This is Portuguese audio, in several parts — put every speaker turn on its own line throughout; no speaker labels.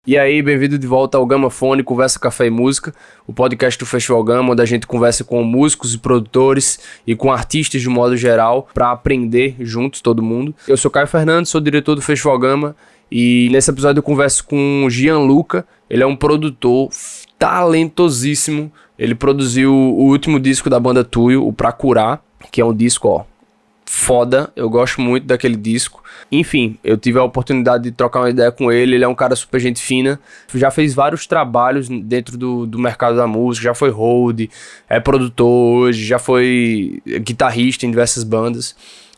E aí, bem-vindo de volta ao Gamafone, Conversa Café e Música, o podcast do Festival Gama, onde a gente conversa com músicos e produtores e com artistas de modo geral, para aprender juntos, todo mundo. Eu sou Caio Fernandes, sou diretor do Festival Gama, e nesse episódio eu converso com o Gianluca. Ele é um produtor talentosíssimo. Ele produziu o último disco da banda Tuyo, o Pra Curar, que é um disco, foda. Eu gosto muito daquele disco. Enfim, eu tive a oportunidade de trocar uma ideia com ele. Ele é um cara super gente fina. Já fez vários trabalhos dentro do mercado da música. Já foi hold, produtor hoje, já foi guitarrista em diversas bandas.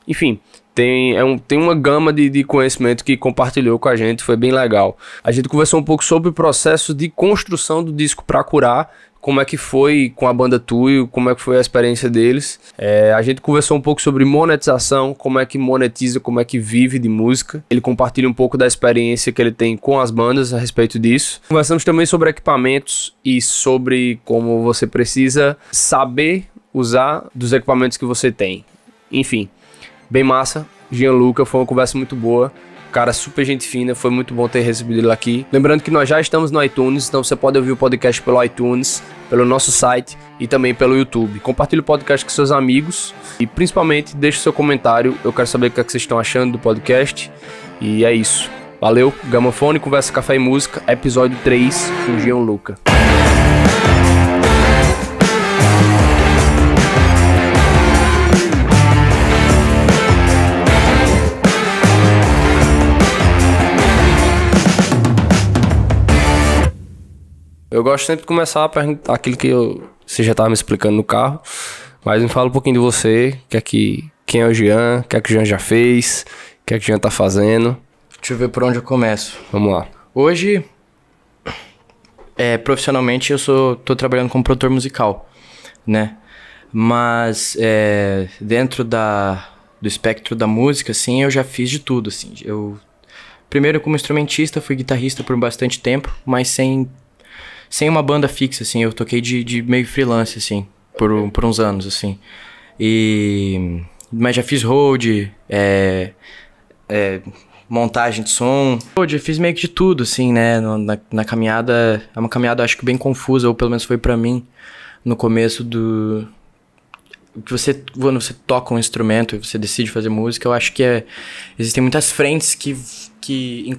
Enfim, tem uma gama de conhecimento que compartilhou com a gente. Foi bem legal. A gente conversou um pouco sobre o processo de construção do disco Pra Curar. Como é que foi com a banda Tuyo, como é que foi a experiência deles. A gente conversou um pouco sobre monetização, como é que monetiza, como é que vive de música. Ele compartilha um pouco da experiência que ele tem com as bandas a respeito disso. Conversamos também sobre equipamentos e sobre como você precisa saber usar dos equipamentos que você tem. Enfim, bem massa. Gianluca, foi uma conversa muito boa. Cara, super gente fina, foi muito bom ter recebido ele aqui. Lembrando que nós já estamos no iTunes, então você pode ouvir o podcast pelo iTunes, pelo nosso site e também pelo YouTube. Compartilhe o podcast com seus amigos e principalmente deixe seu comentário. Eu quero saber o que vocês estão achando do podcast. E é isso. Valeu, Gamafone, Conversa Café e Música, episódio 3 com Gianluca. Eu gosto sempre de começar a perguntar aquilo que você já estava me explicando no carro, mas me fala um pouquinho de você, quem é o Gian, o que é que o Gian já fez, o que é que o Gian tá fazendo.
Deixa eu ver por onde eu começo.
Vamos lá.
Hoje, profissionalmente, tô trabalhando como produtor musical, né? Mas dentro do espectro da música, assim, eu já fiz de tudo, assim. Primeiro, como instrumentista, fui guitarrista por bastante tempo, mas sem uma banda fixa, assim. Eu toquei de meio freelance, assim, por uns anos, assim. Mas já fiz hold, montagem de som. Eu fiz meio que de tudo, assim, né? Na caminhada, é uma caminhada acho que bem confusa, ou pelo menos foi pra mim, no começo quando você toca um instrumento e você decide fazer música, eu acho que existem muitas frentes que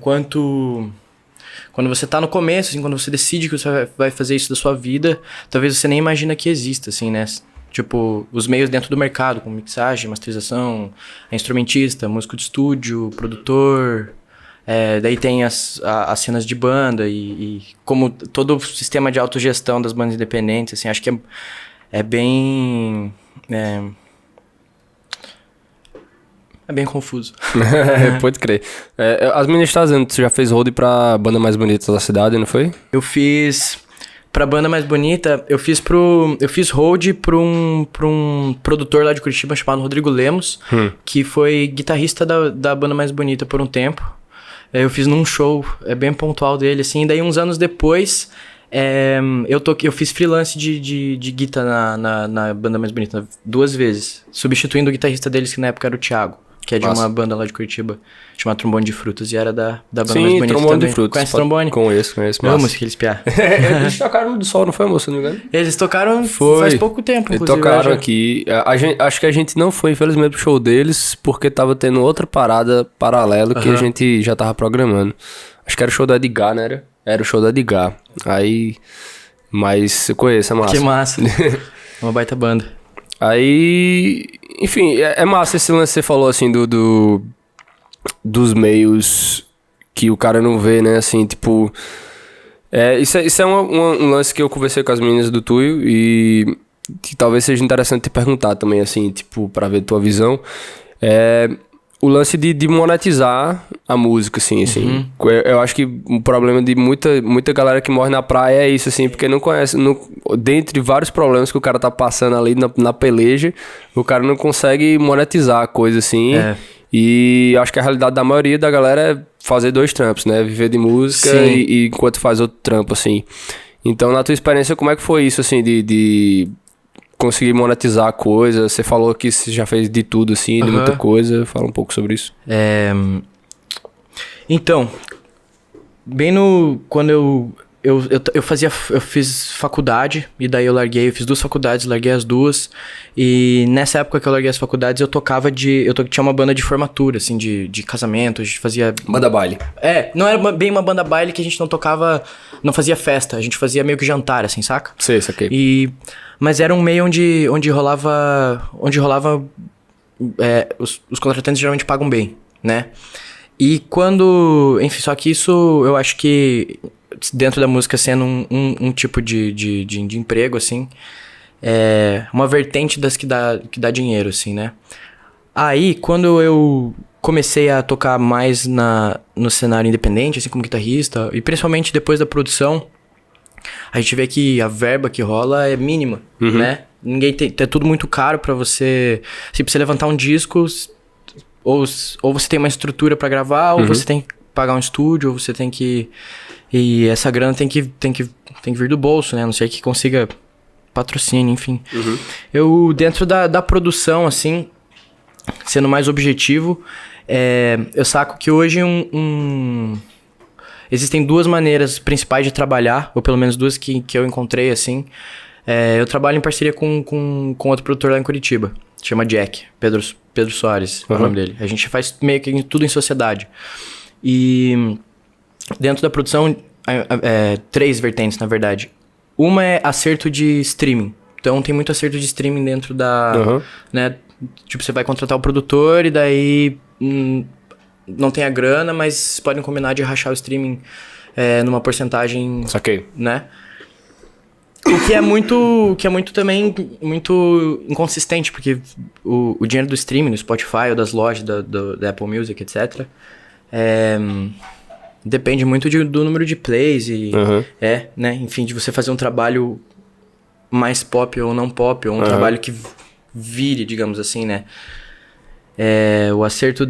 quando você tá no começo, assim, quando você decide que você vai fazer isso da sua vida, talvez você nem imagina que exista, assim, né? Tipo, os meios dentro do mercado, como mixagem, masterização, instrumentista, músico de estúdio, produtor. Daí tem as cenas de banda e como todo o sistema de autogestão das bandas independentes, assim, acho que é bem... É bem confuso.
Pode crer. As meninas estão dizendo que você já fez hold pra banda mais bonita da cidade, não foi?
Eu fiz... Pra banda mais bonita, eu fiz hold pra um produtor lá de Curitiba chamado Rodrigo Lemos, que foi guitarrista da banda mais bonita por um tempo. Eu fiz num show bem pontual dele, assim. Daí, uns anos depois, eu fiz freelance de guitarra na banda mais bonita 2 vezes, substituindo o guitarrista deles, que na época era o Thiago, que é de uma banda lá de Curitiba, chamada Trombone de Frutas, e era da banda mais bonita
Trombone
também.
De Frutas.
Conhece Trombone?
Conheço.
Eu amo aqueles piá.
Eles tocaram no do Sol, não foi, moço? Não me engano?
Eles tocaram faz pouco tempo,
inclusive. Eles tocaram aqui. Acho que a gente não foi, infelizmente, pro show deles, porque tava tendo outra parada paralela que a gente já tava programando. Acho que era o show da Edgar, né? Era o show da Edgar. Mas eu conheço, é massa.
Que massa. Uma baita banda.
Aí, enfim, é massa esse lance que você falou, assim, dos meios que o cara não vê, né, assim, tipo... Isso é um lance que eu conversei com as meninas do Tuyo e que talvez seja interessante te perguntar também, assim, tipo, pra ver tua visão. O lance de monetizar a música, assim. Eu acho que o problema de muita galera que morre na praia é isso, assim, porque não conhece... dentre vários problemas que o cara tá passando ali na peleja, o cara não consegue monetizar a coisa, assim. E acho que a realidade da maioria da galera é fazer 2 trampos, né? Viver de música e enquanto faz outro trampo, assim. Então, na tua experiência, como é que foi isso, assim, de conseguir monetizar a coisa? Você falou que você já fez de tudo, assim, de muita coisa. Fala um pouco sobre isso.
Então, Quando eu fiz faculdade, e daí eu fiz 2 faculdades, larguei as 2, e nessa época que eu larguei as faculdades, tinha uma banda de formatura, assim, de casamento, a gente fazia...
Banda baile.
Não era bem uma banda baile que a gente não tocava, não fazia festa, a gente fazia meio que jantar, assim, saca?
Sei, saquei.
Mas era um meio onde rolava os contratantes geralmente pagam bem, né? E enfim, só que isso eu acho que dentro da música sendo um tipo de emprego, assim, é uma vertente das que dá dinheiro, assim, né? Aí, quando eu comecei a tocar mais no cenário independente, assim, como guitarrista, e principalmente depois da produção, a gente vê que a verba que rola é mínima, né? É tudo muito caro pra você... Se você levantar um disco, ou você tem uma estrutura pra gravar, ou você tem que pagar um estúdio, ou você tem que... E essa grana tem que vir do bolso, né? A não sei que consiga patrocínio, enfim. Eu, dentro da produção, assim, sendo mais objetivo, eu saco que hoje existem 2 maneiras principais de trabalhar, ou pelo menos 2 que eu encontrei, assim. Eu trabalho em parceria com outro produtor lá em Curitiba, chama Jack, Pedro Soares, é o nome dele. A gente faz meio que tudo em sociedade. E dentro da produção, 3 vertentes, na verdade. Uma é acerto de streaming. Então, tem muito acerto de streaming dentro da... né? Tipo, você vai contratar o produtor e daí não tem a grana, mas podem combinar de rachar o streaming numa porcentagem...
Saquei.
Né? O que é muito também, muito inconsistente, porque o dinheiro do streaming, do Spotify ou das lojas, da Apple Music, etc., depende muito do número de plays e... né? Enfim, de você fazer um trabalho mais pop ou não pop, ou um trabalho que vire, digamos assim, né? O acerto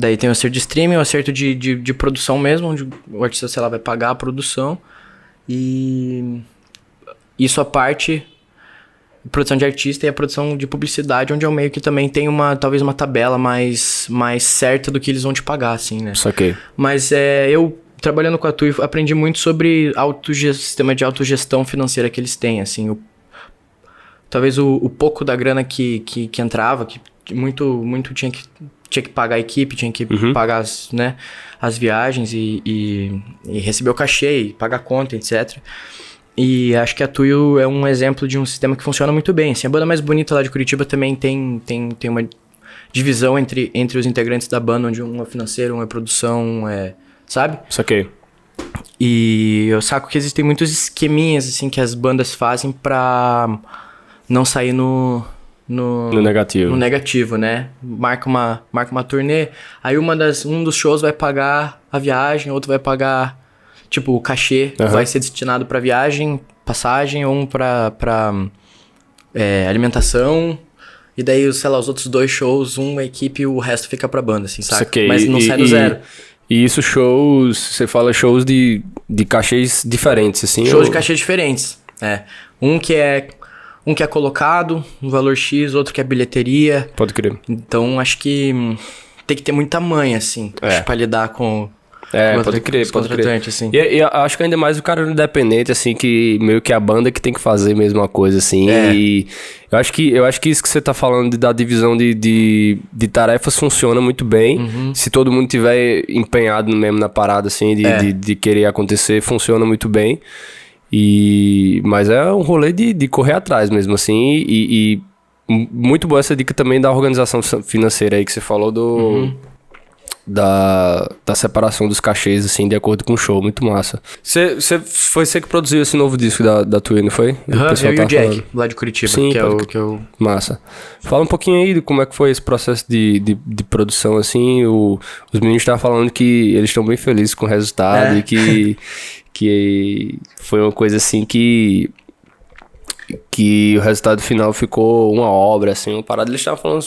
Daí tem o acerto de streaming, o acerto de produção mesmo, onde o artista, sei lá, vai pagar a produção. E isso a parte... Produção de artista e a produção de publicidade, onde eu meio que também tem talvez uma tabela mais certa do que eles vão te pagar, assim, né?
Saquei.
Mas eu, trabalhando com a TUI, aprendi muito sobre sistema de autogestão financeira que eles têm, assim. Talvez o pouco da grana que entrava, que muito tinha que pagar a equipe, tinha que pagar as viagens e receber o cachê, e pagar a conta, etc. E acho que a Tuyo é um exemplo de um sistema que funciona muito bem. Assim, a banda mais bonita lá de Curitiba também tem uma divisão entre os integrantes da banda, onde um é financeiro, um é produção, sabe?
Saquei.
E eu saco que existem muitos esqueminhas assim, que as bandas fazem pra não sair no
negativo.
No negativo, né? Marca uma turnê, aí um dos shows vai pagar a viagem, outro vai pagar... Tipo, o cachê vai ser destinado pra viagem, passagem, ou pra alimentação. E daí, sei lá, os outros 2 shows, a equipe e o resto fica pra banda, assim, sabe?
Saquei.
Mas não sai do zero.
E isso você fala shows de cachês diferentes, assim?
Shows de cachês diferentes, Um que é colocado, um valor X, outro que é bilheteria.
Pode crer.
Então, acho que tem que ter muita manha, assim, pra lidar com...
pode crer.
Assim.
E acho que ainda mais o cara independente, assim, que meio que a banda que tem que fazer mesmo a coisa, assim. E eu acho que isso que você tá falando da divisão de tarefas funciona muito bem. Se todo mundo tiver empenhado mesmo na parada, assim, de querer acontecer, funciona muito bem. Mas é um rolê de correr atrás mesmo, assim. E muito boa essa dica também da organização financeira aí que você falou da separação dos cachês, assim, de acordo com o show. Muito massa. Foi você que produziu esse novo disco da Tuyo, não foi?
Eu e o Jack, lá de Curitiba.
Sim,
que é o...
Massa. Fala um pouquinho aí de como é que foi esse processo de produção, assim. Os meninos estavam falando que eles estão bem felizes com o resultado e que foi uma coisa, assim, que o resultado final ficou uma obra, assim, uma parada. Eles estavam falando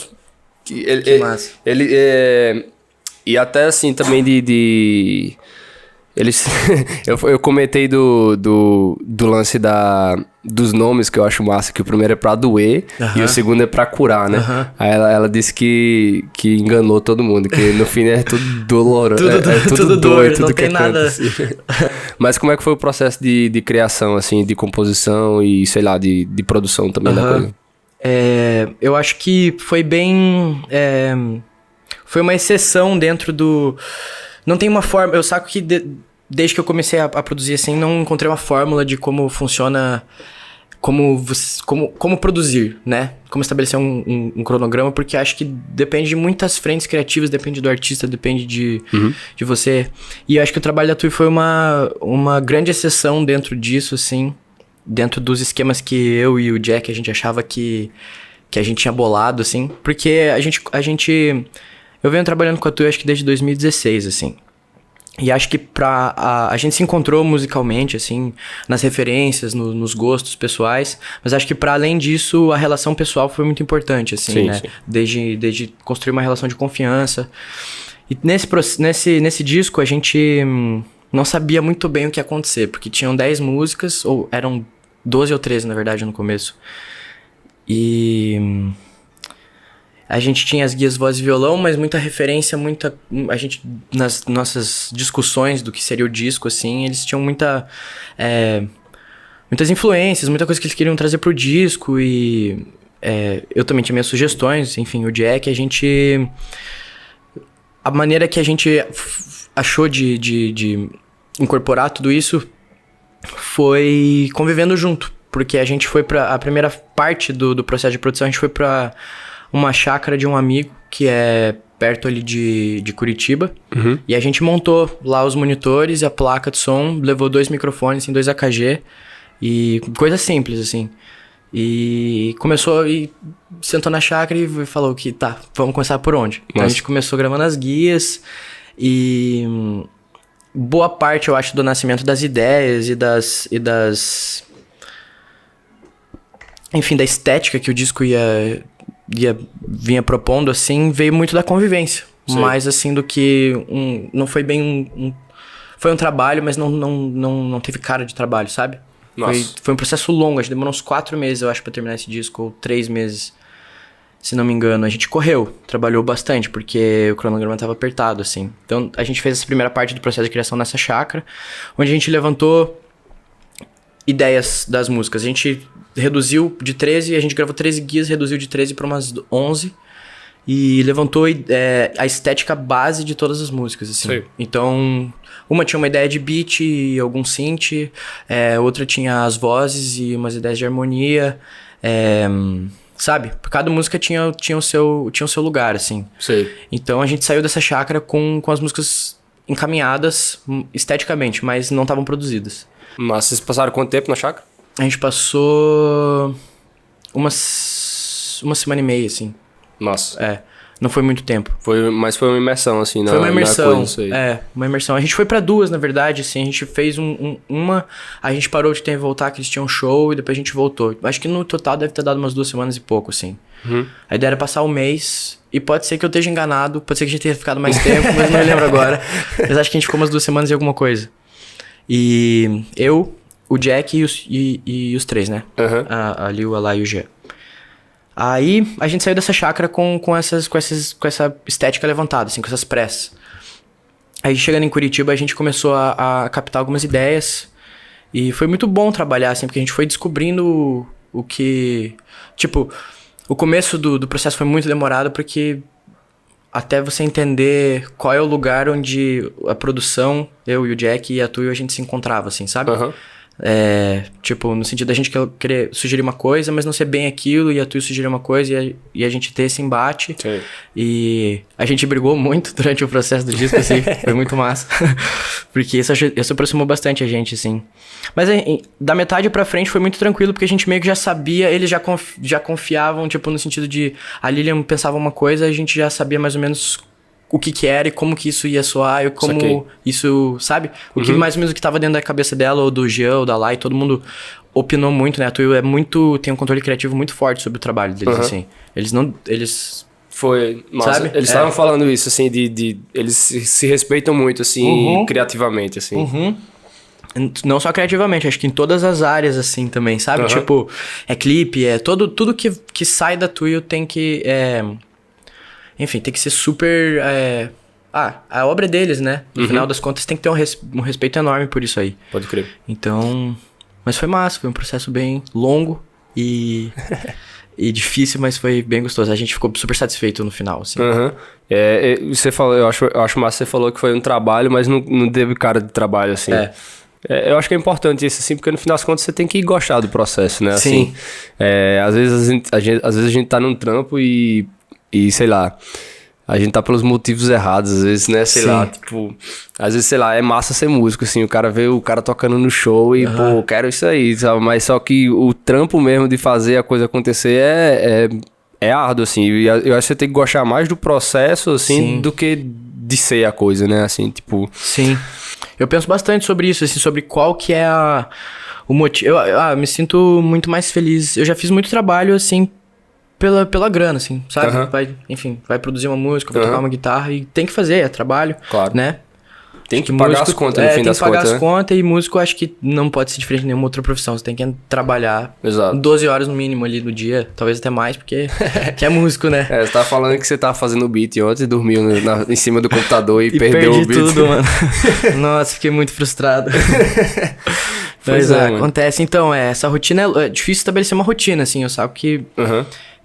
que
massa.
E até assim também Eles... eu comentei do lance dos nomes, que eu acho massa, que o primeiro é pra doer e o segundo é pra curar, né? Aí ela disse que enganou todo mundo, que no fim é tudo doloroso.
Tudo dor, tudo não tem nada.
Assim. Mas como é que foi o processo de criação, assim, de composição e, sei lá, de produção também da coisa?
Eu acho que foi bem... foi uma exceção dentro do... Não tem uma forma... Eu saco que desde que eu comecei a produzir assim, não encontrei uma fórmula de como funciona... Como produzir, né? Como estabelecer um cronograma, porque acho que depende de muitas frentes criativas, depende do artista, depende de você. E eu acho que o trabalho da Tui foi uma grande exceção dentro disso, assim. Dentro dos esquemas que eu e o Jack, a gente achava que a gente tinha bolado, assim. Porque a gente... Eu venho trabalhando com a Tui, acho que desde 2016, assim. E acho que a gente se encontrou musicalmente, assim, nas referências, nos gostos pessoais. Mas acho que para além disso, a relação pessoal foi muito importante, assim, sim, né? Sim. Desde construir uma relação de confiança. E nesse disco, a gente não sabia muito bem o que ia acontecer. Porque tinham 10 músicas, ou eram 12 ou 13, na verdade, no começo. E... A gente tinha as guias voz e violão, mas muita referência, a gente, nas nossas discussões do que seria o disco, assim, eles tinham muitas influências, muita coisa que eles queriam trazer pro disco e eu também tinha minhas sugestões, enfim, o Jack, a maneira que a gente achou de incorporar tudo isso foi convivendo junto, porque a gente foi a primeira parte do processo de produção, a gente foi pra uma chácara de um amigo, que é perto ali de Curitiba. E a gente montou lá os monitores e a placa de som, levou 2 microfones, 2 AKG, e coisa simples, assim. E começou, e sentou na chácara e falou que, tá, vamos começar por onde? Então a gente começou gravando as guias, e boa parte, eu acho, do nascimento das ideias e das... Enfim, da estética que o disco vinha propondo, assim, veio muito da convivência. Sim. Mais, assim, do que não foi bem foi um trabalho, mas não teve cara de trabalho, sabe? Foi um processo longo, a gente demorou uns 4 meses, eu acho, pra terminar esse disco, ou 3 meses, se não me engano. A gente correu, trabalhou bastante, porque o cronograma tava apertado, assim. Então, a gente fez essa primeira parte do processo de criação nessa chácara, onde a gente levantou ideias das músicas. A gente reduziu de 13, a gente gravou 13 guias, reduziu de 13 para umas 11 e levantou a estética base de todas as músicas, assim. Sim. Então, uma tinha uma ideia de beat e algum synth, outra tinha as vozes e umas ideias de harmonia, sabe? Cada música tinha o seu lugar, assim. Sim. Então, a gente saiu dessa chácara com as músicas encaminhadas esteticamente, mas não estavam produzidas.
Mas vocês passaram quanto tempo na chácara?
A gente passou uma semana e meia, assim.
Nossa.
Não foi muito tempo.
Mas foi uma imersão, assim,
foi uma imersão,
coisa, isso aí.
Uma imersão. A gente foi pra 2, na verdade, assim. A gente fez uma... A gente parou de ter que voltar, que eles tinham show, e depois a gente voltou. Acho que no total deve ter dado umas 2 semanas e pouco, assim. A ideia era passar um mês, e pode ser que eu esteja enganado, pode ser que a gente tenha ficado mais tempo, mas não me lembro agora. Mas acho que a gente ficou umas 2 semanas e alguma coisa. E eu... O Jack e os 3, né? A Liu, a Lá e o Jean. Aí, a gente saiu dessa chácara com essa estética levantada, assim, com essas pressas. Aí, chegando em Curitiba, a gente começou a captar algumas ideias. E foi muito bom trabalhar, assim, porque a gente foi descobrindo o que... Tipo, o começo do processo foi muito demorado, porque... Até você entender qual é o lugar onde a produção, eu e o Jack e a Tui, a gente se encontrava, assim, sabe? Tipo, no sentido da gente querer sugerir uma coisa, mas não ser bem aquilo, e a Tui sugerir uma coisa, e a gente ter esse embate. Sim. E a gente brigou muito durante o processo do disco, assim, foi muito massa. Porque isso aproximou bastante a gente, assim. Mas da metade pra frente foi muito tranquilo, porque a gente meio que já sabia, eles já confiavam, tipo, no sentido de... A Lilian pensava uma coisa, a gente já sabia mais ou menos o que era e como que isso ia soar, e como isso, sabe? O que mais ou menos o que tava dentro da cabeça dela, ou do Jean, ou da Lai, todo mundo opinou muito, né? A Tui tem um controle criativo muito forte sobre o trabalho deles, assim. Eles
Foi, massa.
Sabe?
Eles estavam falando isso, assim, eles se respeitam muito, assim, criativamente, assim.
Não só criativamente, acho que em todas as áreas, assim, também, sabe?
Uhum.
Tipo, é clipe, é tudo que sai da Tuyo tem que, enfim, tem que ser super, a obra é deles, né? No final das contas tem que ter um respeito enorme por isso aí.
Pode crer.
Então, mas foi massa, foi um processo bem longo e difícil, mas foi bem gostoso. A gente ficou super satisfeito no final, assim.
Você falou, eu acho massa, você falou que foi um trabalho, mas não teve cara de trabalho, assim. Eu acho que é importante isso, assim, porque no final das contas você tem que gostar do processo, né?
Sim.
Assim, às vezes a gente tá num trampo e sei lá, a gente tá pelos motivos errados, às vezes, né? Sei lá, tipo, às vezes, sei lá, é massa ser músico, assim, o cara vê o cara tocando no show e, pô, quero isso aí, sabe? Mas só que o trampo mesmo de fazer a coisa acontecer é árduo, assim, e eu acho que você tem que gostar mais do processo, assim, do que de ser a coisa, né? Assim, tipo...
Sim. Eu penso bastante sobre isso, assim, sobre qual que é o motivo. Eu me sinto muito mais feliz. Eu já fiz muito trabalho, assim, pela grana, assim, sabe? Vai produzir uma música, vai tocar uma guitarra e tem que fazer, é trabalho, né?
Tem que pagar as contas no fim das contas,
tem que pagar as contas e músico acho que não pode ser diferente de nenhuma outra profissão. Você tem que trabalhar 12 horas no mínimo ali no dia, talvez até mais, porque que é músico, né?
Você tava falando que você tava fazendo o beat ontem, dormiu em cima do computador e perdeu o beat.
Perdi tudo, mano. Nossa, fiquei muito frustrado. Mas acontece. Então, essa rotina é difícil estabelecer uma rotina, assim, eu sabe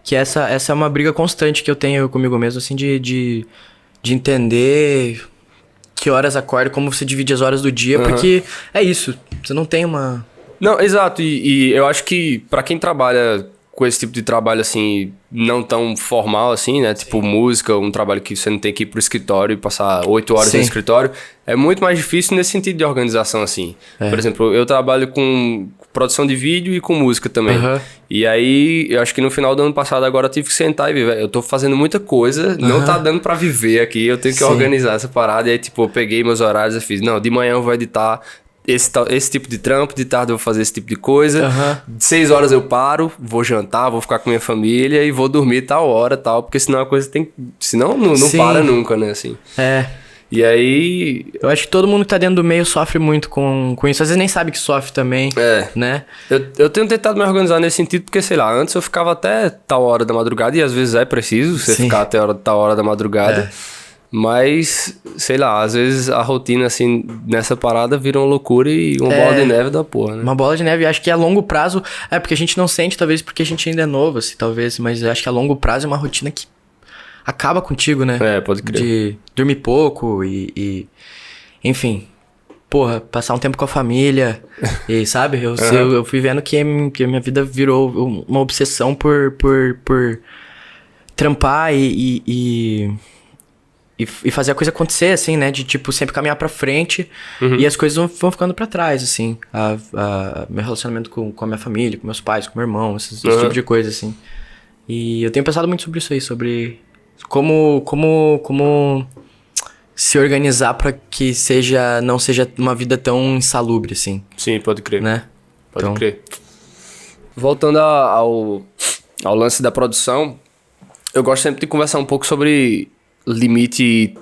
que essa é uma briga constante que eu tenho comigo mesmo, assim, de entender... que horas acorda, como você divide as horas do dia, porque é isso, você não tem uma...
Não, exato, e eu acho que pra quem trabalha com esse tipo de trabalho, assim, não tão formal, assim, né, tipo música, um trabalho que você não tem que ir pro escritório e passar 8 horas no escritório, é muito mais difícil nesse sentido de organização, assim. Por exemplo, eu trabalho com produção de vídeo e com música também. E aí, eu acho que no final do ano passado agora eu tive que sentar e viver. Eu tô fazendo muita coisa, não tá dando pra viver aqui, eu tenho que organizar essa parada. E aí, tipo, eu peguei meus horários e fiz, não, de manhã eu vou editar esse tipo de trampo, de tarde eu vou fazer esse tipo de coisa. 6 horas eu paro, vou jantar, vou ficar com minha família e vou dormir tal hora, tal, porque senão a coisa tem... Senão não para nunca, né, assim. E aí...
Eu acho que todo mundo que tá dentro do meio sofre muito com isso. Às vezes nem sabe que sofre também, né?
Eu tenho tentado me organizar nesse sentido, porque, sei lá, antes eu ficava até tal hora da madrugada, e às vezes é preciso você ficar até tal hora da madrugada. Mas, sei lá, às vezes a rotina, assim, nessa parada vira uma loucura e uma bola de neve da porra, né?
Uma bola de neve, acho que a longo prazo... porque a gente não sente, talvez, porque a gente ainda é novo, assim, talvez. Mas acho que a longo prazo é uma rotina que acaba contigo, né?
Pode crer.
De dormir pouco enfim, porra, passar um tempo com a família. E, sabe? Eu fui vendo que a minha vida virou uma obsessão por trampar e fazer a coisa acontecer, assim, né? De, tipo, sempre caminhar pra frente e as coisas vão ficando pra trás, assim. Meu relacionamento com a minha família, com meus pais, com meu irmão, esse tipo de coisa, assim. E eu tenho pensado muito sobre isso aí, sobre como se organizar pra que não seja uma vida tão insalubre, assim.
Sim, pode crer.
Né?
Pode crer. Voltando ao lance da produção, eu gosto sempre de conversar um pouco sobre limite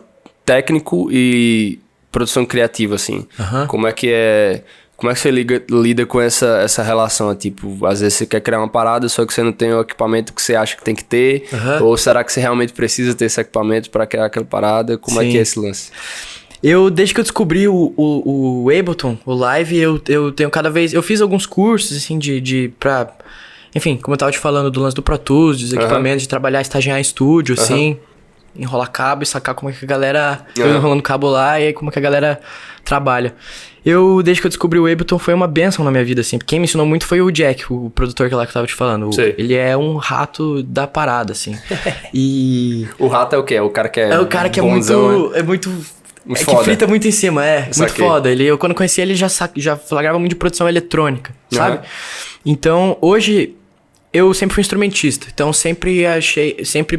técnico e produção criativa, assim. Como é que você lida com essa relação? Tipo, às vezes você quer criar uma parada, só que você não tem o equipamento que você acha que tem que ter. Ou será que você realmente precisa ter esse equipamento para criar aquela parada? Como é que é esse lance?
Desde que eu descobri o Ableton, o Live, eu tenho cada vez... Eu fiz alguns cursos, assim, pra... Enfim, como eu tava te falando do lance do Pro Tools, dos equipamentos, de trabalhar, estagiar em estúdio, assim... Enrolar cabo e sacar como é que a galera... Eu enrolando cabo lá e aí como é que a galera trabalha. Desde que eu descobri o Ableton, foi uma bênção na minha vida, assim. Quem me ensinou muito foi o Jack, o produtor que eu tava te falando. Ele é um rato da parada, assim.
O rato é o quê? É o cara que é...
É o cara que
bonzão,
é muito que frita muito em cima, muito foda. Eu quando conheci ele, já flagrava muito de produção eletrônica, sabe? Então, hoje, eu sempre fui instrumentista. Então, sempre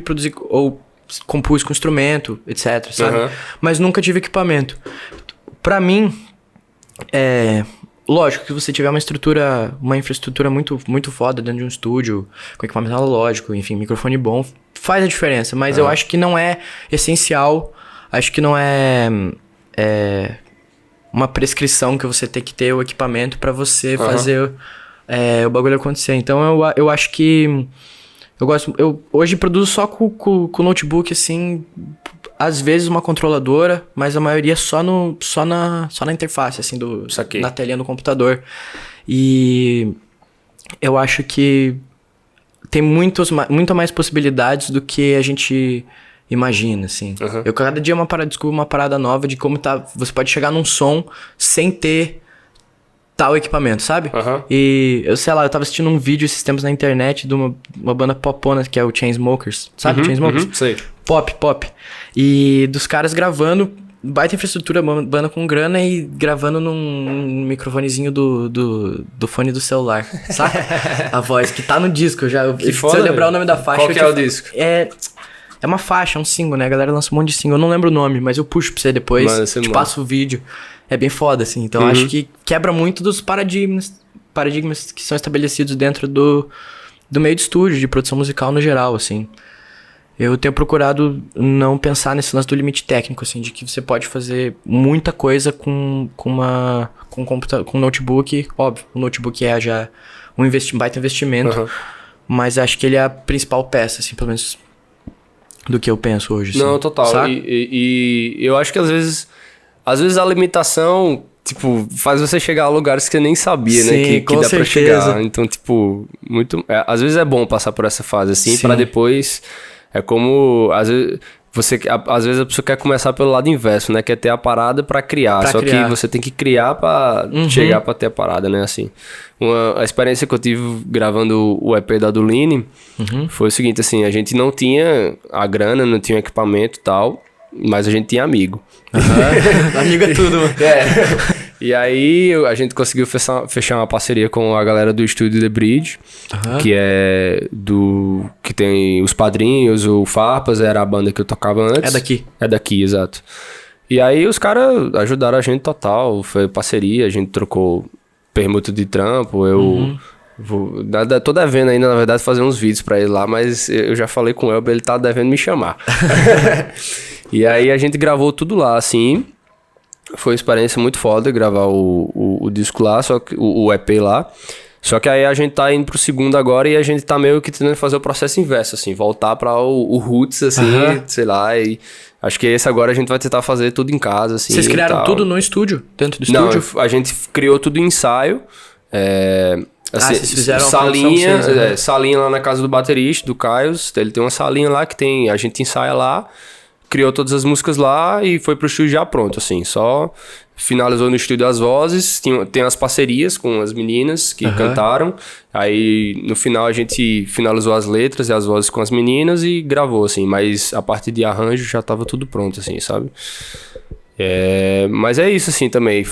produzi... ou compus com instrumento, etc, sabe? Mas nunca tive equipamento. Pra mim, lógico que você tiver uma infraestrutura muito, muito foda dentro de um estúdio, com equipamento analógico, enfim, microfone bom, faz a diferença, mas eu acho que não é essencial, acho que não é uma prescrição que você tem que ter o equipamento pra você fazer o bagulho acontecer. Então eu acho que eu hoje produzo só com notebook, assim, às vezes uma controladora, mas a maioria só na interface, assim, na telinha do computador. E eu acho que tem muito mais possibilidades do que a gente imagina, assim. Eu cada dia descubro uma parada nova de como você pode chegar num som sem ter tal equipamento, sabe? E eu sei lá, eu tava assistindo um vídeo esses tempos na internet de uma banda popona que é o Chainsmokers, sabe? Chainsmokers?
Sei.
Pop. E dos caras gravando, baita infraestrutura, banda com grana e gravando num microfonezinho do fone do celular, sabe? A voz que tá no disco, se eu lembrar o nome da faixa...
Qual que é o disco?
É uma faixa, é um single, né? A galera lança um monte de single, eu não lembro o nome, mas eu puxo pra você depois, te passo o vídeo. É bem foda, assim. Então, acho que quebra muito dos paradigmas que são estabelecidos dentro do meio de estúdio, de produção musical no geral, assim. Eu tenho procurado não pensar nesse lance do limite técnico, assim, de que você pode fazer muita coisa com um notebook. Óbvio, o notebook é já um baita investimento, mas acho que ele é a principal peça, assim, pelo menos do que eu penso hoje. Assim,
não, total. E eu acho que às vezes a limitação, tipo, faz você chegar a lugares que você nem sabia,
sim,
né? Que dá
certeza.
pra chegar. Então, tipo, às vezes é bom passar por essa fase, assim, pra depois... É como, às vezes a pessoa quer começar pelo lado inverso, né? Quer ter a parada pra criar. Que você tem que criar pra chegar pra ter a parada, né? Assim, a experiência que eu tive gravando o EP da Aduline foi o seguinte, assim, a gente não tinha a grana, não tinha equipamento e tal, mas a gente tinha amigo.
Amigo é tudo, mano.
E aí a gente conseguiu fechar uma parceria com a galera do estúdio The Bridge, que é que tem os Padrinhos, o Farpas, era a banda que eu tocava antes. É daqui, exato. E aí os caras ajudaram a gente total, foi parceria, a gente trocou permuta de trampo, tô devendo ainda, na verdade, fazer uns vídeos pra ele lá, mas eu já falei com o Elber, ele tá devendo me chamar. E aí a gente gravou tudo lá, assim... Foi uma experiência muito foda gravar o disco lá, só que o EP lá. Só que aí a gente tá indo pro segundo agora e a gente tá meio que tentando fazer o processo inverso, assim, voltar pra o roots, assim, sei lá, e acho que esse agora a gente vai tentar fazer tudo em casa, assim.
Vocês criaram tudo no estúdio? Dentro do estúdio?
Não, a gente criou tudo em ensaio. Assim,
vocês fizeram
salinha lá na casa do baterista, do Caio. Ele tem uma salinha lá que a gente ensaia lá. Criou todas as músicas lá e foi pro estúdio já pronto, assim. Só finalizou no estúdio as vozes. Tem as parcerias com as meninas que cantaram. Aí, no final, a gente finalizou as letras e as vozes com as meninas e gravou, assim. Mas a parte de arranjo já tava tudo pronto, assim, sabe? Mas é isso, assim, também.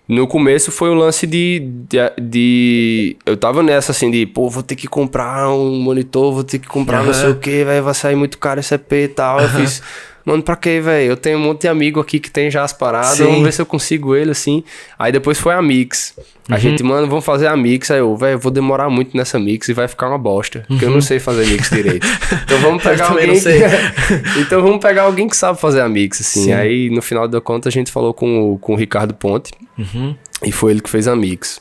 No começo foi um lance de... Eu tava nessa, assim, vou ter que comprar um monitor, vou ter que comprar não sei o que, velho, vai sair muito caro esse EP e tal. Eu fiz... Mano, pra quê, velho? Eu tenho um monte de amigo aqui que tem já as paradas. Vamos ver se eu consigo ele, assim. Aí depois foi a mix. A gente, mano, vamos fazer a mix. Aí eu vou demorar muito nessa mix e vai ficar uma bosta. Porque eu não sei fazer mix direito. Então vamos pegar alguém...
não sei.
Então vamos pegar alguém que sabe fazer a mix, assim. Sim. Aí, no final da conta, a gente falou com o Ricardo Ponte. E foi ele que fez a mix.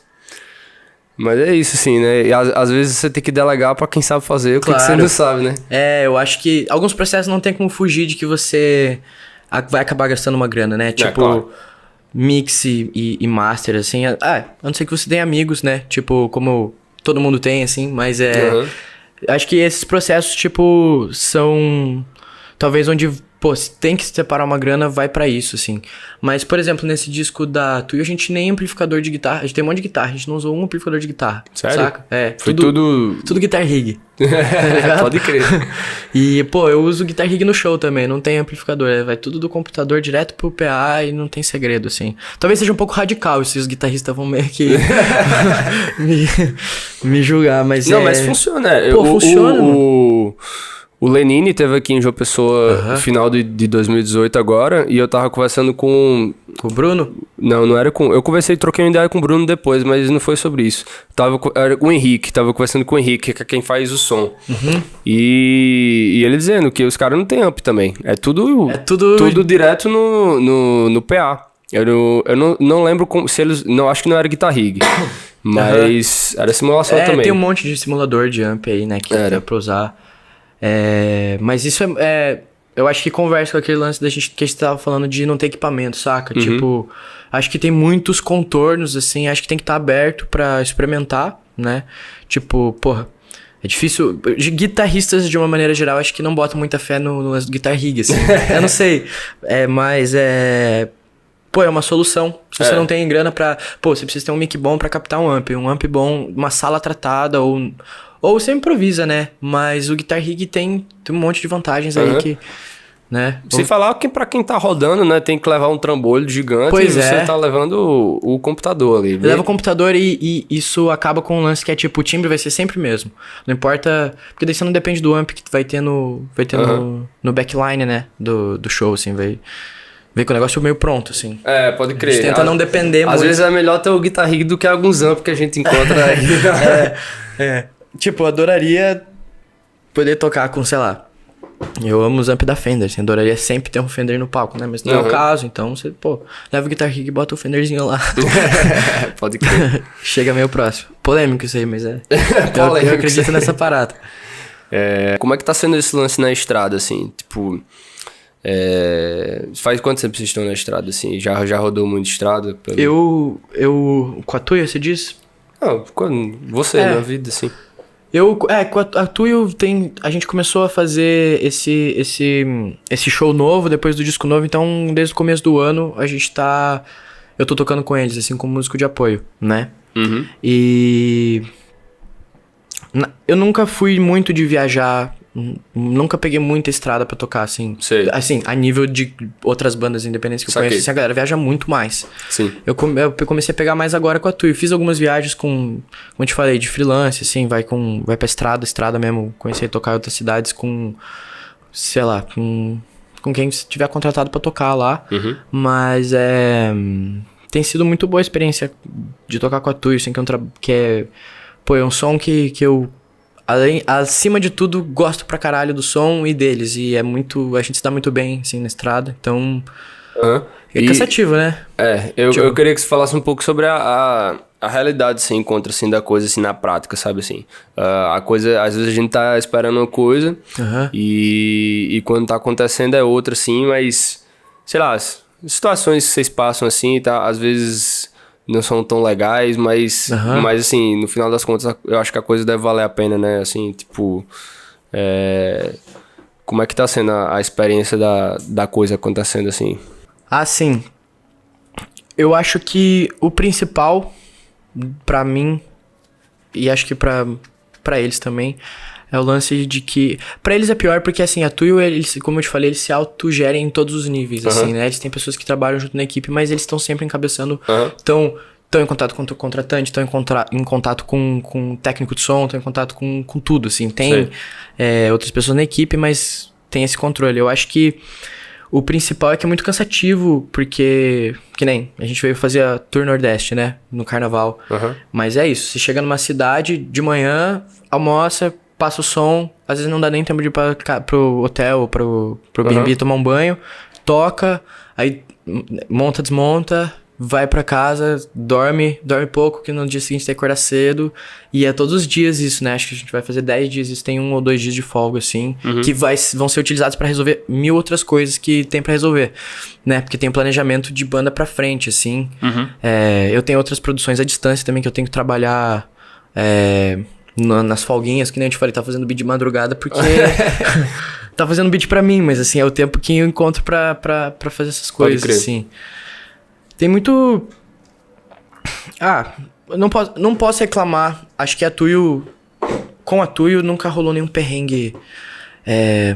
Mas é isso, assim, né? E às vezes você tem que delegar pra quem sabe fazer o que você não sabe, né?
Eu acho que alguns processos não tem como fugir de que você vai acabar gastando uma grana, né? Tipo, claro. Mix e master, assim. A não ser que você tenha amigos, né? Tipo, como todo mundo tem, assim, mas acho que esses processos, tipo, são talvez onde... Pô, se tem que separar uma grana, vai pra isso, assim. Mas, por exemplo, nesse disco da Tuyo, a gente nem amplificador de guitarra... A gente tem um monte de guitarra, a gente não usou um amplificador de guitarra.
Sério?
Saca?
Foi tudo...
Tudo Guitar Rig.
Pode crer.
E, pô, eu uso Guitar Rig no show também, não tem amplificador. Vai tudo do computador direto pro PA e não tem segredo, assim. Talvez seja um pouco radical, se os guitarristas vão meio que me julgar, mas
não, mas funciona.
Pô, funciona,
O Lenine teve aqui em João Pessoa no final de 2018 agora, e eu tava conversando com...
O Bruno?
Não era com... Eu troquei uma ideia com o Bruno depois, mas não foi sobre isso. Era com o Henrique, tava conversando com o Henrique, que é quem faz o som. E ele dizendo que os caras não tem amp também. É tudo direto no PA. Eu não lembro se eles... Não, acho que não era Guitar Rig. Mas era simulação também.
Tem um monte de simulador de amp aí, né? Que dá pra usar. Mas isso eu acho que conversa com aquele lance que a gente tava falando de não ter equipamento, saca? Tipo, acho que tem muitos contornos, assim, acho que tem que estar aberto pra experimentar, né? Tipo, porra, é difícil. Guitarristas, de uma maneira geral, acho que não botam muita fé no Guitar Rig, assim. Eu não sei. Mas pô, é uma solução. Se você não tem grana pra... Pô, você precisa ter um mic bom pra captar um amp bom, uma sala tratada, ou você improvisa, né? Mas o Guitar Rig tem um monte de vantagens aí que... Né?
Sem falar que pra quem tá rodando, né? Tem que levar um trambolho gigante e você tá levando o computador ali.
Leva o computador e isso acaba com um lance que é tipo, o timbre vai ser sempre o mesmo. Não importa... Porque daí você não depende do amp que vai ter no backline, né? Do show, assim, vai... Vê que o negócio é meio pronto, assim.
Pode crer.
A gente tenta não depender muito.
Às vezes é melhor ter o Guitar Rig do que alguns amp que a gente encontra aí.
Tipo, eu adoraria poder tocar com, sei lá... Eu amo os amp da Fender, assim, adoraria sempre ter um Fender no palco, né? Mas não é o caso, então você, leva o Guitar Rig e bota o Fenderzinho lá.
Pode crer.
Chega meio próximo. Polêmico isso aí, mas eu acredito nessa parada.
Como é que tá sendo esse lance na estrada, assim? Tipo... Faz quanto tempo vocês estão na estrada, assim? Já rodou muito estrada?
Eu... Com a Tuya, você diz?
Não, você, na vida, assim.
Com a Tuya a gente começou a fazer esse show novo, depois do disco novo, então desde o começo do ano eu tô tocando com eles, assim, como músico de apoio, né? E... Eu nunca fui muito de viajar... Nunca peguei muita estrada pra tocar, assim.
Sei.
Assim, a nível de outras bandas independentes que eu conheço. Assim, a galera viaja muito mais.
Sim.
Eu comecei a pegar mais agora com a Tuya. Fiz algumas viagens como eu te falei, de freelance, assim. Vai pra estrada mesmo. Comecei a tocar em outras cidades com... Sei lá, com quem tiver contratado pra tocar lá. Mas tem sido muito boa a experiência de tocar com a Tuya, assim. É um som que eu... acima de tudo, gosto pra caralho do som e deles. E a gente se dá muito bem, assim, na estrada. Então, é cansativo, né?
Eu queria que você falasse um pouco sobre a realidade que você encontra, assim, da coisa, assim, na prática, sabe, assim. A coisa, às vezes a gente tá esperando uma coisa e quando tá acontecendo é outra, assim, mas, sei lá, situações que vocês passam, assim, tá, às vezes... não são tão legais, mas assim, no final das contas, eu acho que a coisa deve valer a pena, né? Assim, tipo... Como é que tá sendo a experiência da coisa acontecendo, assim?
Sim. Eu acho que o principal, pra mim, e acho que pra eles também, é o lance de que... Pra eles é pior porque, assim, a Tuya, eles, como eu te falei, eles se autogerem em todos os níveis, assim, né? Eles têm pessoas que trabalham junto na equipe, mas eles estão sempre encabeçando... Estão em contato com o contratante, estão em contato com o técnico de som, estão em contato com tudo, assim. Tem outras pessoas na equipe, mas tem esse controle. Eu acho que o principal é que é muito cansativo, porque... Que nem, a gente veio fazer a Tour Nordeste, né? No Carnaval. Mas é isso, você chega numa cidade de manhã, almoça... Passa o som, às vezes não dá nem tempo de ir pro hotel, pro B&B tomar um banho, toca, aí monta, desmonta, vai pra casa, dorme pouco, que no dia seguinte tem que acordar cedo, e é todos os dias isso, né? Acho que a gente vai fazer 10 dias, isso tem 1 ou 2 dias de folga, assim, que vão ser utilizados pra resolver 1000 outras coisas que tem pra resolver, né? Porque tem um planejamento de banda pra frente, assim. Eu tenho outras produções à distância também que eu tenho que trabalhar... nas folguinhas, que nem eu te falei, tá fazendo beat de madrugada porque tá fazendo beat pra mim, mas assim, é o tempo que eu encontro pra fazer essas coisas, assim. Tem muito... não posso reclamar, acho que com a Tuya nunca rolou nenhum perrengue,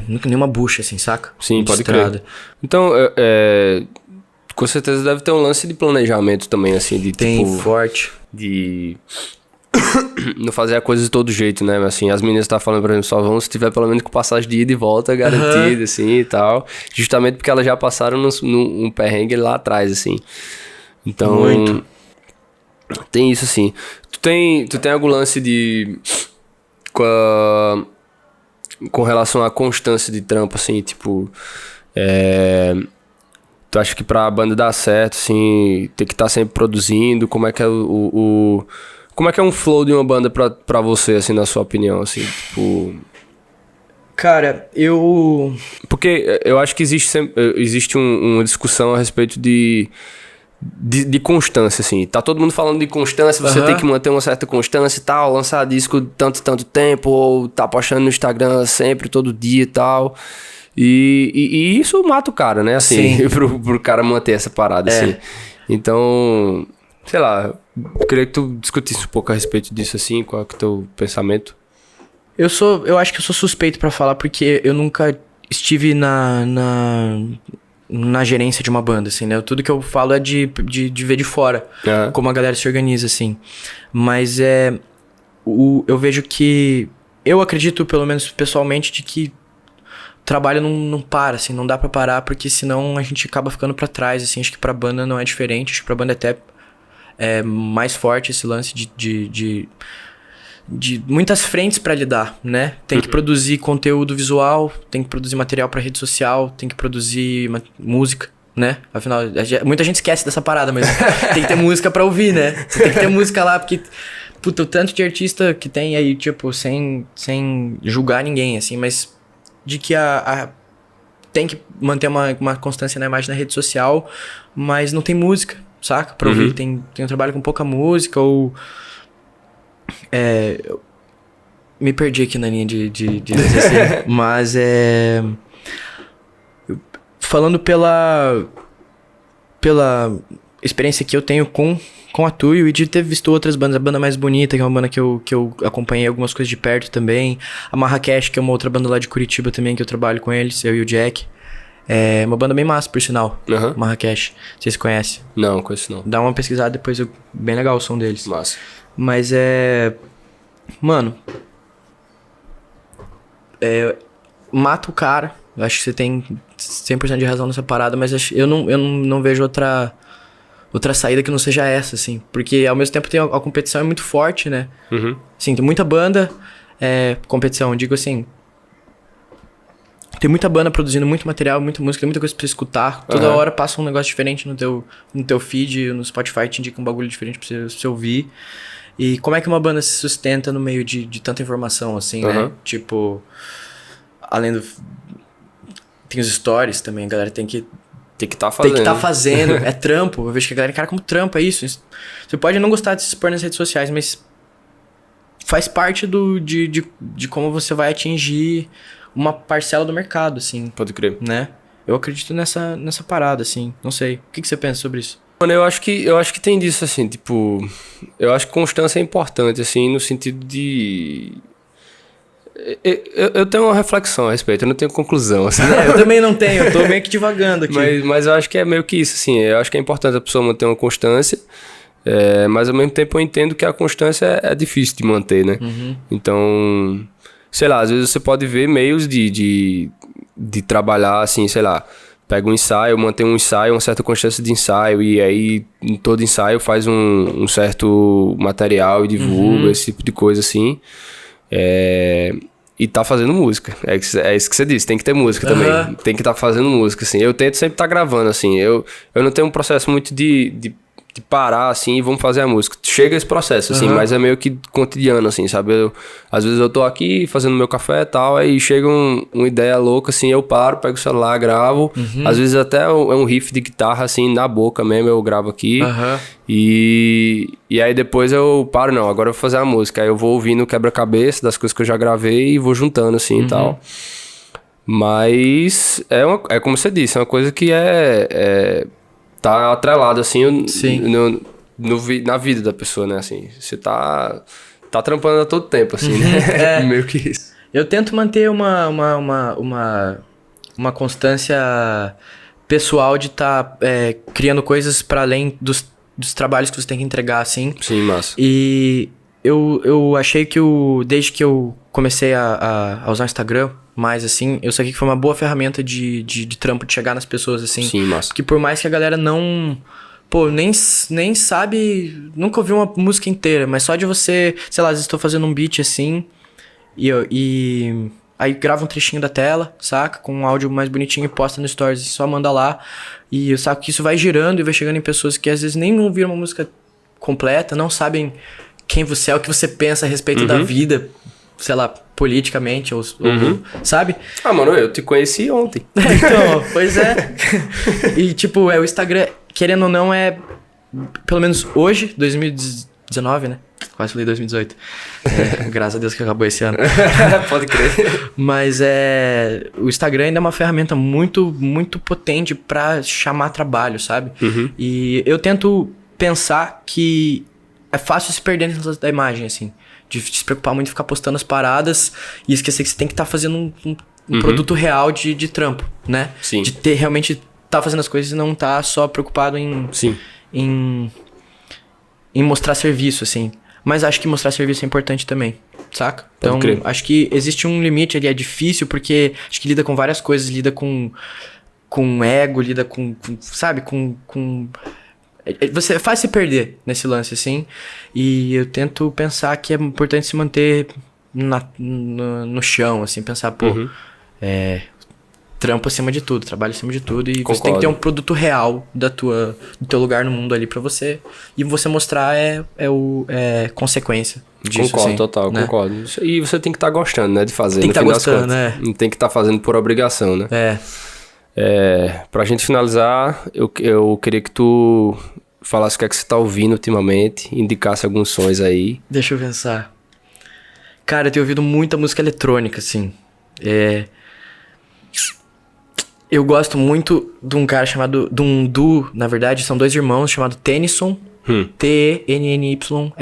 nunca nenhuma bucha, assim, saca?
Sim, pode crer. Então, com certeza deve ter um lance de planejamento também, assim, de
tem
tipo...
forte.
não fazer a coisa de todo jeito, né? Assim, as meninas estavam falando, por exemplo, só vão se tiver pelo menos com passagem de ida e volta garantida, assim, e tal. Justamente porque elas já passaram num perrengue lá atrás, assim. Então,
Muito.
tem isso, assim. Tu tem algum lance de... Com relação à constância de trampo, assim, tipo... Tu acha que pra banda dar certo, assim, tem que estar sempre produzindo? Como é que é como é que é um flow de uma banda pra você, assim, na sua opinião, assim, tipo...
Cara,
Porque eu acho que existe uma discussão a respeito de constância, assim. Tá todo mundo falando de constância, você tem que manter uma certa constância e tal, lançar disco tanto tempo, ou tá postando no Instagram sempre, todo dia e tal... E isso mata o cara, né? Assim, pro cara manter essa parada, assim. Então, sei lá, eu queria que tu discutisse um pouco a respeito disso, assim, qual é o teu pensamento.
Eu acho que eu sou suspeito pra falar porque eu nunca estive na gerência de uma banda, assim, né? Tudo que eu falo é de ver de fora, como a galera se organiza, assim. Mas eu vejo que... Eu acredito, pelo menos pessoalmente, de que trabalho não para, assim, não dá pra parar, porque senão a gente acaba ficando pra trás, assim. Acho que pra banda não é diferente, acho que pra banda até é mais forte esse lance de muitas frentes pra lidar, né? Tem que produzir conteúdo visual, tem que produzir material pra rede social, tem que produzir música, né? Afinal, muita gente esquece dessa parada, mas tem que ter música pra ouvir, né? Você tem que ter música lá, porque... Puta, o tanto de artista que tem aí, tipo, sem julgar ninguém, assim, mas... De que tem que manter uma constância na imagem na rede social, mas não tem música, saca? Pra ouvir. Tem um trabalho com pouca música, ou... me perdi aqui na linha de raciocínio. Mas falando pela experiência que eu tenho com a Tuyo e de ter visto outras bandas, a Banda Mais Bonita, que é uma banda que eu acompanhei algumas coisas de perto também, a Marrakech, que é uma outra banda lá de Curitiba também, que eu trabalho com eles, eu e o Jack. É uma banda bem massa, por sinal, Marrakech, vocês conhecem?
Não, conheço não.
Dá uma pesquisada depois, bem legal o som deles.
Massa.
Mas mano, mata o cara, eu acho que você tem 100% de razão nessa parada, mas eu não vejo outra saída que não seja essa, assim. Porque, ao mesmo tempo, a competição é muito forte, né? Sim, tem muita banda, competição, digo assim... Tem muita banda produzindo muito material, muita música, muita coisa pra você escutar. Toda hora passa um negócio diferente no teu feed, no Spotify te indica um bagulho diferente pra você ouvir. E como é que uma banda se sustenta no meio de tanta informação, assim, né? Tipo, além do... Tem os stories também, a galera tem que
estar fazendo.
Tem que estar fazendo. É trampo. Eu vejo que a galera encara como trampo, é isso. Você pode não gostar de se expor nas redes sociais, mas faz parte de como você vai atingir uma parcela do mercado, assim.
Pode crer.
Né? Eu acredito nessa parada, assim. Não sei. O que você pensa sobre isso?
Mano, eu acho que tem disso, assim, tipo... Eu acho que constância é importante, assim, no sentido de... Eu tenho uma reflexão a respeito, eu não tenho conclusão. Assim.
Eu também não tenho, eu tô meio que divagando aqui.
Mas eu acho que é meio que isso, assim. Eu acho que é importante a pessoa manter uma constância, mas ao mesmo tempo eu entendo que a constância é difícil de manter, né? Então, sei lá, às vezes você pode ver meios de trabalhar, assim, sei lá, pega um ensaio, mantém um ensaio, uma certa constância de ensaio, e aí em todo ensaio faz um certo material e divulga, esse tipo de coisa, assim. E tá fazendo música. É isso que você disse, tem que ter música também. Tem que estar fazendo música, assim. Eu tento sempre estar gravando, assim. Eu não tenho um processo muito de parar, assim, e vamos fazer a música. Chega esse processo, assim, mas é meio que cotidiano, assim, sabe? Às vezes eu tô aqui fazendo meu café e tal, aí chega uma ideia louca, assim, eu paro, pego o celular, gravo. Às vezes até é um riff de guitarra, assim, na boca mesmo, eu gravo aqui. E aí depois eu paro, não, agora eu vou fazer a música. Aí eu vou ouvindo o quebra-cabeça das coisas que eu já gravei e vou juntando, assim, e tal. Mas é como você disse, é uma coisa que tá atrelado, assim, na vida da pessoa, né, assim. Você tá trampando a todo tempo, assim, né? Meio que isso.
Eu tento manter uma constância pessoal de estar criando coisas para além dos trabalhos que você tem que entregar, assim.
Sim, massa.
E eu achei que desde que eu comecei a usar o Instagram mais, assim, eu saquei que foi uma boa ferramenta de trampo, de chegar nas pessoas, assim.
Sim, massa.
Porque por mais que a galera não... Pô, nem sabe... Nunca ouviu uma música inteira, mas só de você... Sei lá, às vezes tô fazendo um beat, assim, e aí grava um trechinho da tela, saca? Com um áudio mais bonitinho e posta no Stories, e só manda lá. E eu saco que isso vai girando e vai chegando em pessoas que às vezes nem ouviram uma música completa, não sabem quem você é, o que você pensa a respeito da vida, sei lá, politicamente, ou sabe?
Ah, mano, eu te conheci ontem.
Então, pois é. E tipo, o Instagram, querendo ou não, pelo menos hoje, 2019, né? Quase falei 2018. Graças a Deus que acabou esse ano.
Pode crer.
Mas o Instagram ainda é uma ferramenta muito, muito potente pra chamar trabalho, sabe? E eu tento pensar que é fácil se perder dentro da imagem, assim. De se preocupar muito em ficar postando as paradas e esquecer que você tem que estar fazendo um produto real de trampo, né?
Sim.
De ter realmente fazendo as coisas e não só preocupado em mostrar serviço, assim. Mas acho que mostrar serviço é importante também, saca? Então, acho que existe um limite ali, é difícil, porque acho que lida com várias coisas, lida com ego, lida com sabe, você faz se perder nesse lance, assim, e eu tento pensar que é importante se manter no chão, assim, pensar, trampo acima de tudo, trabalho acima de tudo, e você tem que ter um produto real do teu lugar no mundo ali pra você, e você mostrar é consequência disso.
Concordo,
assim,
total,
né?
concordo. E você tem que estar gostando, né, de fazer.
Tem que estar gostando, né?
Não tem que estar fazendo por obrigação, né? Pra gente finalizar, eu queria que tu falasse o que é que você tá ouvindo ultimamente, indicasse alguns sons aí.
Deixa eu pensar. Cara, eu tenho ouvido muita música eletrônica, assim. Eu gosto muito de um cara chamado... De um duo, na verdade, são dois irmãos, chamado Tennyson. Tennyson.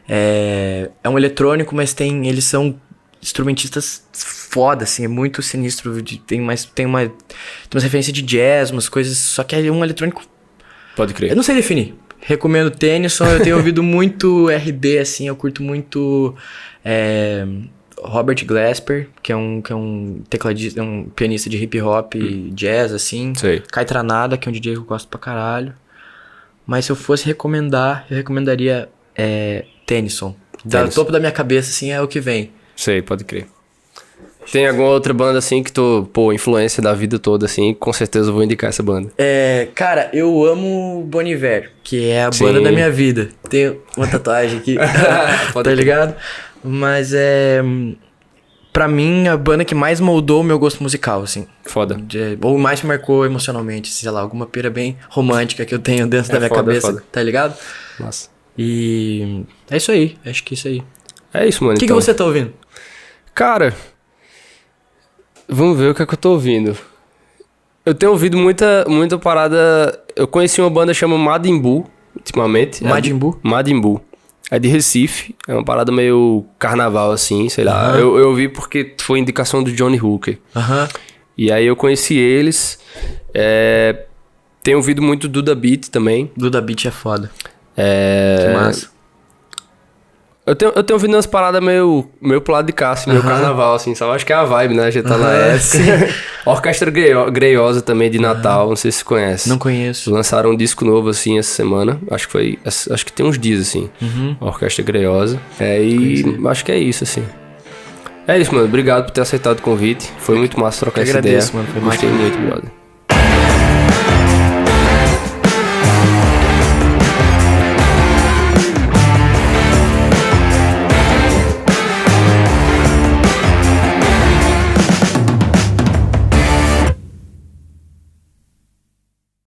É um eletrônico, mas eles são instrumentistas foda, assim, é muito sinistro. Tem umas referências de jazz, umas coisas, só que é um eletrônico...
Pode crer.
Eu não sei definir. Recomendo Tennyson, eu tenho ouvido muito RB, assim, eu curto muito Robert Glasper, que é um tecladista, um pianista de hip hop e jazz, assim.
Sei.
Kai Tranada, que é um DJ que eu gosto pra caralho. Mas se eu fosse recomendar, eu recomendaria Tennyson. Do topo da minha cabeça, assim, é o que vem.
Sei, pode crer. Tem alguma outra banda, assim, que influência da vida toda, assim, com certeza eu vou indicar essa banda.
Cara, eu amo Bon Iver, que é a banda da minha vida. Tenho uma tatuagem aqui, tá ligado? Mas pra mim, a banda que mais moldou o meu gosto musical, assim.
Foda.
Ou mais me marcou emocionalmente, sei lá, alguma pira bem romântica que eu tenho dentro da minha cabeça, tá ligado?
Nossa.
E é isso aí, acho que é isso aí.
É isso, mano.
O que você tá ouvindo?
Cara, vamos ver o que é que eu tô ouvindo. Eu tenho ouvido muita parada... Eu conheci uma banda chamada Madimbu, ultimamente. Madimbu. É de Recife. É uma parada meio carnaval, assim, sei lá. Eu ouvi porque foi indicação do Johnny Hooker. E aí eu conheci eles. Tenho ouvido muito Duda Beat também.
Duda Beat é foda. Que massa.
Eu tenho ouvido umas paradas meio pro lado de cá, assim, meio carnaval, assim, sabe? Acho que é a vibe, né? A gente tá na época. Orquestra Greiosa também, de Natal, não sei se você conhece.
Não conheço.
Lançaram um disco novo, assim, essa semana. Acho que tem uns dias, assim. Orquestra Greiosa. Acho que é isso, assim. É isso, mano. Obrigado por ter aceitado o convite. Foi muito massa trocar essa ideia.
Mano. Foi
Gostei muito, brother.